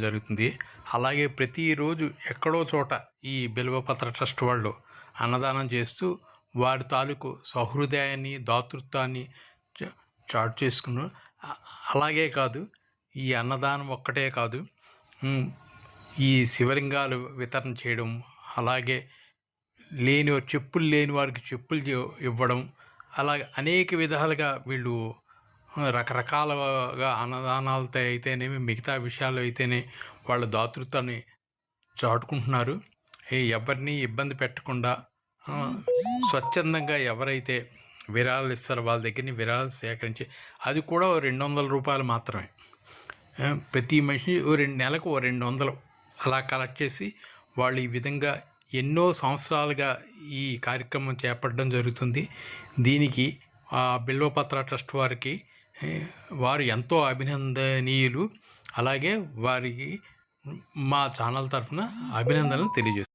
జరుగుతుంది. అలాగే ప్రతిరోజు ఎక్కడో చోట ఈ బిల్వపత్ర ట్రస్ట్ వాళ్ళు అన్నదానం చేస్తూ వారి తాలూకు సహృదయాన్ని, దాతృత్వాన్ని చ చాటు చేసుకున్నారు. అ అలాగే కాదు, ఈ అన్నదానం ఒక్కటే కాదు, ఈ శివలింగాలు వితరణ చేయడం, అలాగే చెప్పులు లేని వారికి చెప్పులు ఇవ్వడం, అలాగే అనేక విధాలుగా వీళ్ళు రకరకాలుగా అన్నదానాలతో అయితేనేమి, మిగతా విషయాలు అయితేనే వాళ్ళ దాతృత్వాన్ని చాటుకుంటున్నారు. ఎవరిని ఇబ్బంది పెట్టకుండా స్వచ్ఛందంగా ఎవరైతే విరాళాలు ఇస్తారో వాళ్ళ దగ్గర విరాళాలు సేకరించి, అది కూడా రూ. 200 మాత్రమే. ప్రతి మనిషి నెలకు 200 అలా కలెక్ట్ చేసి వాళ్ళు ఈ విధంగా ఎన్నో సంవత్సరాలుగా ఈ కార్యక్రమం చేపట్టడం జరుగుతుంది. దీనికి బిల్వపత్ర ట్రస్ట్ వారికి వారు ఎంతో అభినందనీయులు. అలాగే వారికి మా ఛానల్ తరఫున అభినందనలు తెలియజేస్తున్నాను.